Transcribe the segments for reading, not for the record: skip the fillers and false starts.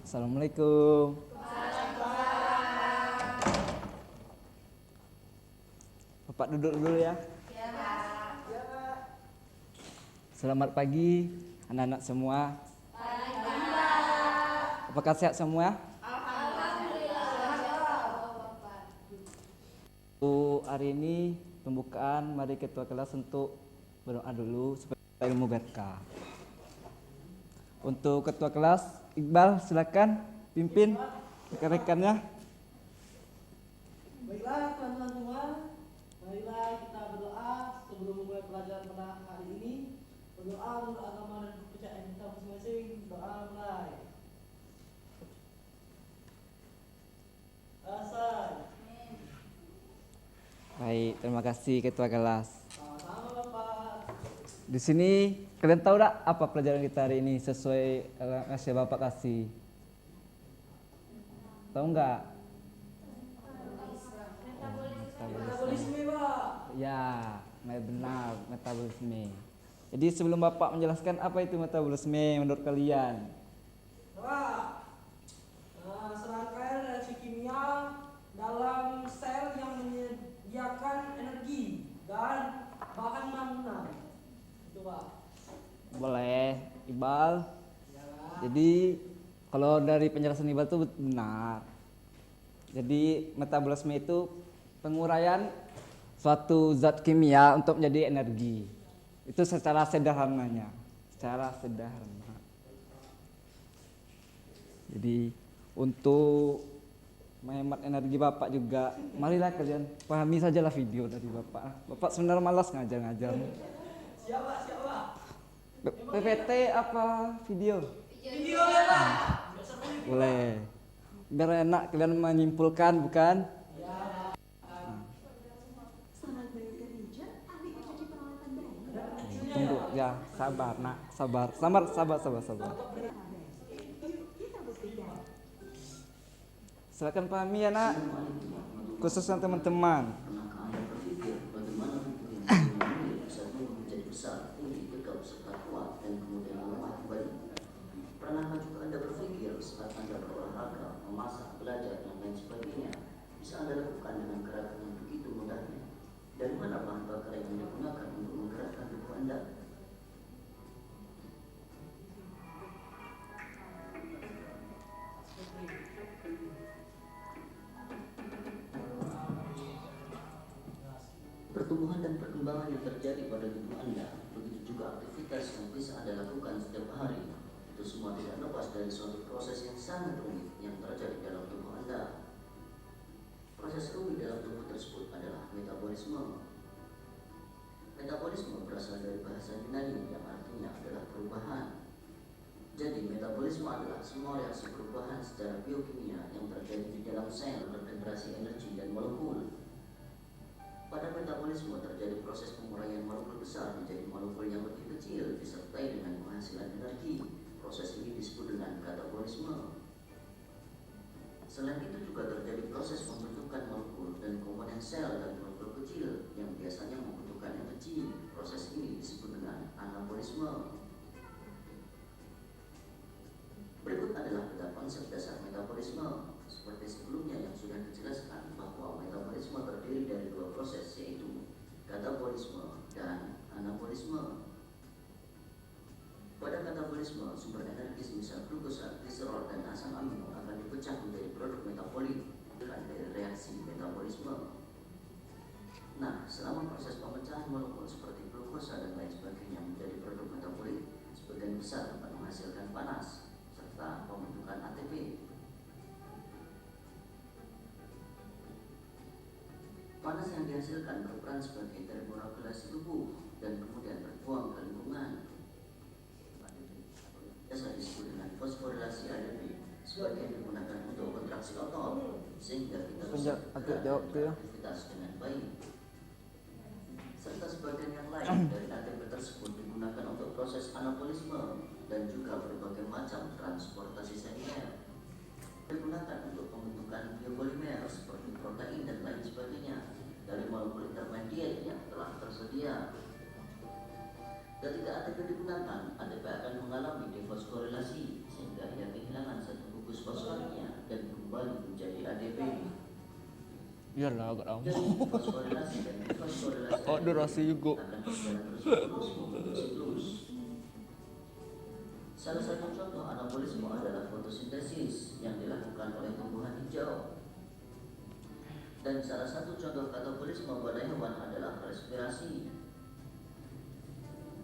Assalamualaikum. Bapak duduk dulu ya. Selamat pagi anak-anak semua. Apakah sehat semua? Untuk hari ini pembukaan, mari ketua kelas untuk berdoa dulu supaya ilmu berkah. Untuk ketua kelas, Iqbal silakan pimpin rekan-rekannya. Baiklah teman-teman semua, marilah kita berdoa sebelum memulai pelajaran pada hari ini. Berdoa menurut agama dan kepercayaan kita masing-masing. Doa mulai. Selesai. Baik, terima kasih ketua kelas. Sama-sama Bapak. Di sini kalian tahu tak apa pelajaran kita hari ini sesuai yang Bapak kasih? Tahu nggak? Metabolisme Pak. Ya, benar, metabolisme. Jadi sebelum Bapak menjelaskan apa itu metabolisme menurut kalian? Pak, serangkaian reaksi kimia dalam sel yang menyediakan energi dan bahan bangunan. Itu Pak. Boleh, Iqbal. Ya, Pak. Jadi kalau dari penjelasan Iqbal itu benar. Jadi metabolisme itu penguraian suatu zat kimia untuk menjadi energi. Itu secara sederhananya. Jadi untuk menghemat energi Bapak juga, marilah kalian pahami sajalah video dari Bapak. Bapak sebenarnya malas ngajar-ngajar. Siapa? PPT apa video? Video ya Pak. Boleh. Biar enak kalian menyimpulkan, bukan? Tunggu ya, sabar nak, sabar. Silakan pahami ya nak, khususnya teman-teman. Pernahkah juga Anda berpikir saat Anda berolahraga, memasak, belajar, dan lain sebagainya bisa Anda lakukan dengan gerakan yang begitu mudahnya? Dari mana bahan bakar yang digunakan untuk menggerakkan tubuh Anda? Pertumbuhan dan perkembangan yang terjadi pada tubuh Anda, begitu juga aktivitas yang bisa Anda lakukan setiap hari, itu semua tidak lepas dari suatu proses yang sangat rumit yang terjadi dalam tubuh Anda. Proses rumit dalam tubuh tersebut adalah metabolisme. Metabolisme berasal dari bahasa Yunani yang artinya adalah perubahan. Jadi metabolisme adalah semua reaksi perubahan secara biokimia yang terjadi di dalam sel bergenerasi energi dan molekul. Pada metabolisme terjadi proses penguraian molekul besar menjadi molekul yang lebih kecil disertai dengan penghasilan energi. Proses ini disebut dengan katabolisme. Selain itu juga terjadi proses pembentukan molekul dan komponen sel dan molekul kecil yang biasanya membutuhkan energi. Proses ini disebut dengan anabolisme. Berikut adalah beberapa konsep dasar metabolisme. Seperti sebelumnya yang sudah dijelaskan bahwa metabolisme terdiri dari dua proses, yaitu katabolisme dan anabolisme. Pada katabolisme, sumber energi semisal glukosa, gliserol, dan asam amino akan dipecah menjadi produk metabolit dari reaksi metabolisme. Nah, selama proses pemecahan molekul seperti glukosa dan lain sebagainya menjadi produk metabolit, sebagian besar dapat menghasilkan panas serta pembentukan ATP. Panas yang dihasilkan berperan sebagai termoregulasi tubuh dan kemudian terbuang ke lingkungan. Biasa disebut dengan fosforilasi ADP, sebagian digunakan untuk kontraksi otot sehingga kita bisa beraktivitas dengan baik. Serta sebagian yang lain dari ATP tersebut digunakan untuk proses anabolisme dan juga berbagai macam transportasi sekunder. Digunakan untuk pembentukan biopolimer seperti protein dan lain sebagainya dari molekul intermediate yang telah tersedia. Ketika ATP digunakan, ATP akan mengalami defosforilasi sehingga ia kehilangan satu bungkus fosfornya dan kembali menjadi ADP. Biarlah agak lama. Jadi fosforilasi dan defosforilasi Oh, durasi juga. akan berjalan terus-menerus membentuk siklus. Salah satu contoh anabolisme adalah fotosintesis yang dilakukan oleh tumbuhan hijau. Dan salah satu contoh katabolisme pada hewan adalah respirasi.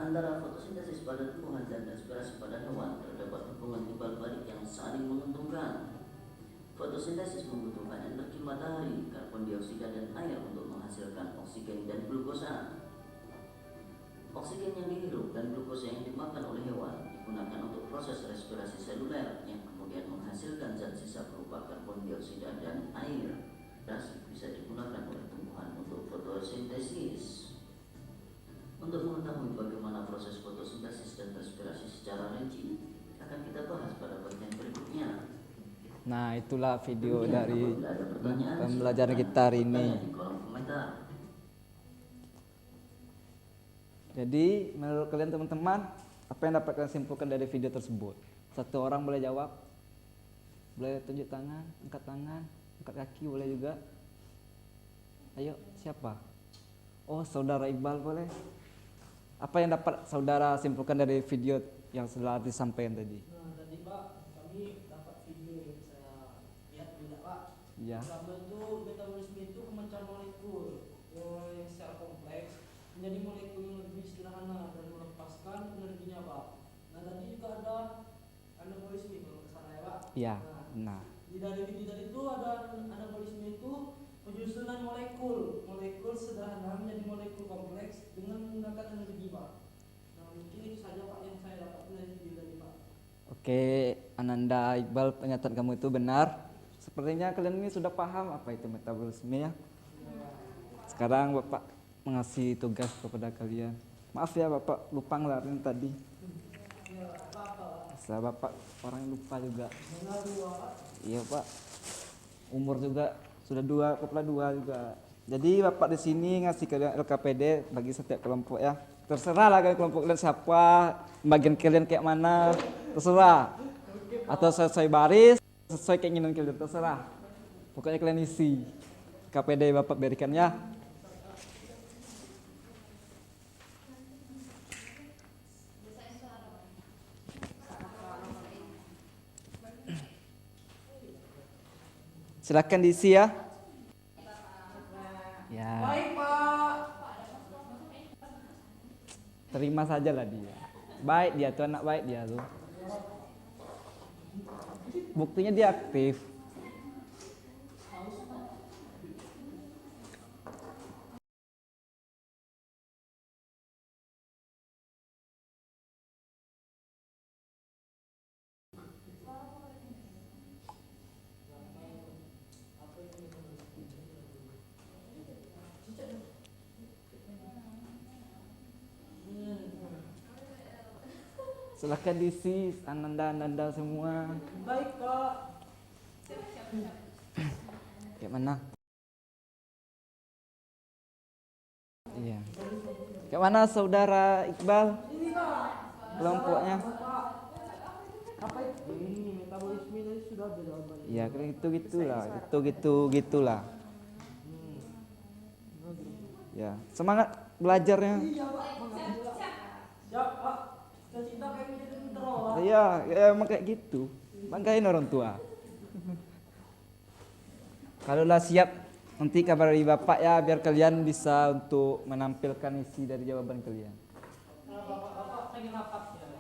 Antara fotosintesis pada tumbuhan dan respirasi pada hewan terdapat hubungan timbal balik yang saling menguntungkan. Fotosintesis membutuhkan energi matahari, karbon dioksida dan air untuk menghasilkan oksigen dan glukosa. Oksigen yang dihirup dan glukosa yang dimakan oleh hewan digunakan untuk proses respirasi seluler yang kemudian menghasilkan zat sisa berupa karbon dioksida dan air. Dasi bisa digunakan oleh tumbuhan untuk fotosintesis. Untuk mengetahui bagaimana proses fotosintesis dan respirasi secara rinci akan kita bahas pada bagian berikutnya. Nah, itulah video Demikian, dari apabila ada pertanyaan, pembelajaran silakan kita hari ini. tanya di kolom komentar. Jadi, menurut kalian teman-teman, apa yang dapat kalian simpulkan dari video tersebut? Satu orang boleh jawab, boleh tunjuk tangan, angkat kaki boleh juga. Ayo, siapa? Oh, saudara Iqbal boleh. Apa yang dapat saudara simpulkan dari video yang sudah disampaikan tadi? Nah, tadi Pak, kami dapat video yang saya lihat juga Pak. Iya. Pertama itu metabolisme itu pemecahan molekul yang secara kompleks menjadi molekul yang lebih sederhana dan melepaskan energinya Pak. Nah tadi juga ada anabolisme kalau ke sana ya Pak. Iya. Nah, Nah, dari video tadi itu ada anabolisme itu penyusunan molekul sederhana menjadi molekul kompleks dengan menggunakan energi Pak. Nah mungkin itu saja Pak yang saya dapat dari video tadi Pak. oke, Ananda Iqbal, pernyataan kamu itu benar. Sepertinya kalian ini sudah paham apa itu metabolisme ya. Sekarang Bapak mengasih tugas kepada kalian. Maaf ya Bapak, lupa ngelarin tadi. Ya apa-apa. Saya Bapak orang yang lupa juga. Benar dua Pak. Iya Pak. Umur juga sudah 2, kepala 2 juga. Jadi Bapak di sini ngasih kalian LKPD bagi setiap kelompok ya. Terserah lah kalian kelompok kalian siapa, bagian kalian kayak mana, terserah. Atau sesuai baris, sesuai keinginan kalian, terserah. Pokoknya kalian isi. KPD Bapak berikan ya. Silakan diisi ya. Ya. Baik Pak. Terima saja lah dia. Baik dia tuh, anak baik dia tuh. Buktinya dia aktif. Silahkan diisi Ananda semua. Baik Pak. Kayak mana? Iya. Kayak mana saudara Iqbal? Ini Pak. Kelompoknya? Apa itu? Ini metabolisme tadi sudah ada jawabannya. Iya, gitulah. Ya, semangat belajarnya. Iya Pak. Siap Pak. Cita-cita kayak menjadi tentara Pak. Iya, ya, emang kayak gitu. Banggain orang tua. Kalaulah siap, nanti kabari Bapak ya, biar kalian bisa untuk menampilkan isi dari jawaban kalian. Nah, Bapak pengen rapat ya.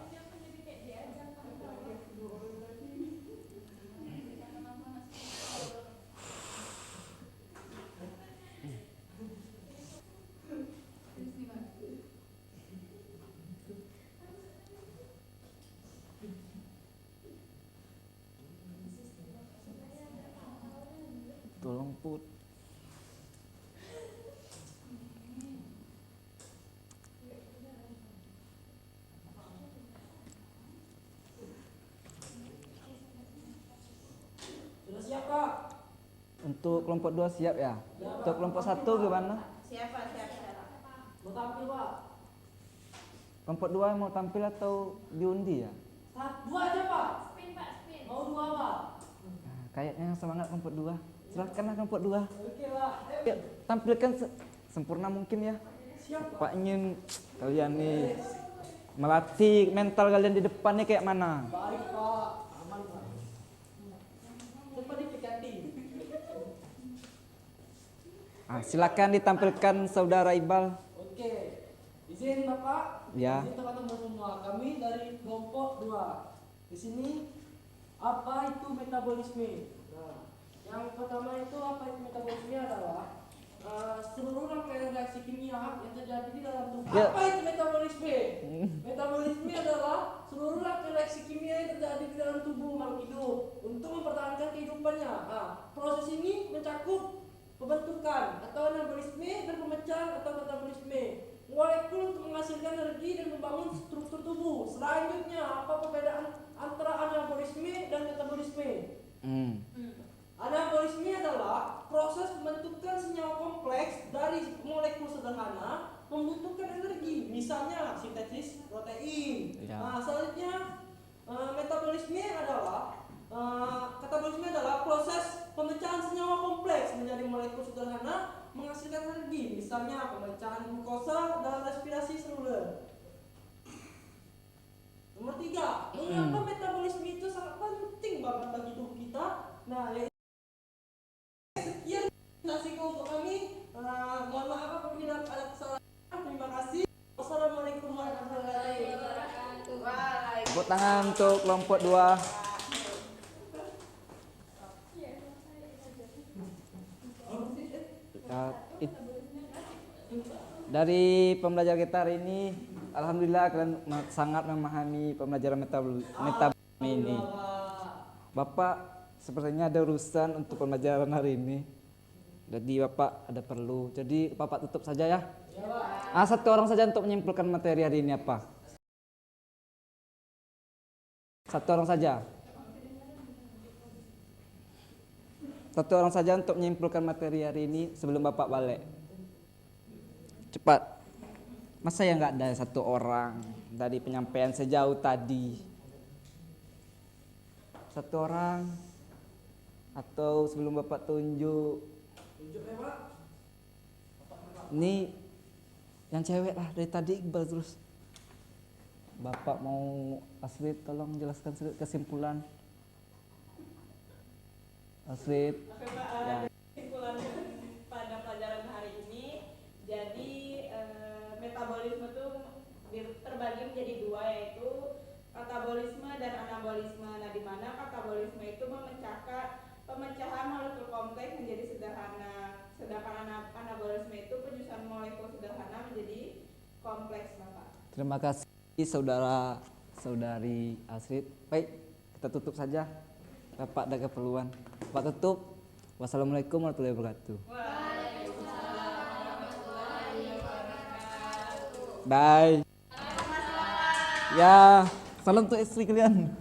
Tolong Put. Sudah siap Pak. Untuk kelompok 2 siap ya? Untuk kelompok 1 gimana? Siapa? Mau tampil Pak. Kelompok 2 mau tampil atau diundi ya? Dua aja Pak. Spin Pak, spin. Mau dua Pak. kayaknya yang semangat kelompok 2. Silakanlah kelompok 2. Oke lah. Ya, tampilkan sempurna mungkin ya. Siap. Pak ingin kalian nih melatih mental kalian di depan nih kayak mana? Baik Pak, aman Pak. Coba dipikati. Silakan ditampilkan saudara Iqbal. Oke, izin Bapak. Ya. Izin teman-teman semua. Kami dari kelompok 2. Di sini apa itu metabolisme? Nah, yang pertama itu apa itu metabolisme adalah seluruh rangkaian reaksi kimia yang terjadi di dalam tubuh. Ya. Apa itu metabolisme? Metabolisme adalah seluruh rangkaian reaksi kimia yang terjadi di dalam tubuh makhluk hidup untuk mempertahankan kehidupannya. Nah, proses ini mencakup pembentukan atau anabolisme dan pemecahan atau katabolisme molekul untuk menghasilkan energi dan membangun struktur tubuh. Selanjutnya, apa perbedaan antara anabolisme dan katabolisme? Anabolisme adalah proses pembentukan senyawa kompleks dari molekul sederhana membutuhkan energi, misalnya sintesis protein. Ya. Nah, selanjutnya metabolisme adalah katabolisme adalah proses pemecahan senyawa kompleks menjadi molekul sederhana menghasilkan energi, misalnya pemecahan glukosa dalam respirasi seluler. Nomor 3, mengapa metabolisme itu sangat penting banget bagi tubuh kita? Nah, yaitu sekian presentasi untuk kami. Mohon maaf apabila ada kesalahan. Terima kasih. Wassalamualaikum warahmatullahi wabarakatuh. Tepuk tangan untuk kelompok 2. Dari pembelajaran kita hari ini, alhamdulillah kalian sangat memahami pembelajaran metabolisme ini. Bapak sepertinya ada urusan untuk pembelajaran hari ini. Jadi Bapak ada perlu. Jadi Bapak tutup saja ya. Satu orang saja untuk menyimpulkan materi hari ini apa? Satu orang saja. Satu orang saja untuk menyimpulkan materi hari ini sebelum Bapak balik. Cepat. Masa ya nggak ada satu orang dari penyampaian sejauh tadi? Satu orang atau sebelum Bapak tunjuk? Tunjuk ya Pak. Ini yang cewek lah dari tadi Iqbal terus. Bapak mau Asrid tolong jelaskan sedikit kesimpulan. Asrid. Oke Pak, Ya. kesimpulan pada pelajaran hari ini, jadi metabolisme itu terbagi menjadi dua, yaitu katabolisme dan anabolisme. Nah, di mana katabolisme itu pemecahan molekul kompleks menjadi sederhana, sedangkan anabolisme itu penyusunan molekul sederhana menjadi kompleks, Bapak. Terima kasih saudari Asrid. Baik, kita tutup saja. Bapak ada keperluan. Bapak tutup. Wassalamualaikum warahmatullahi wabarakatuh. Waalaikumsalam warahmatullahi wabarakatuh. Bye. Ya, salam untuk istri kalian.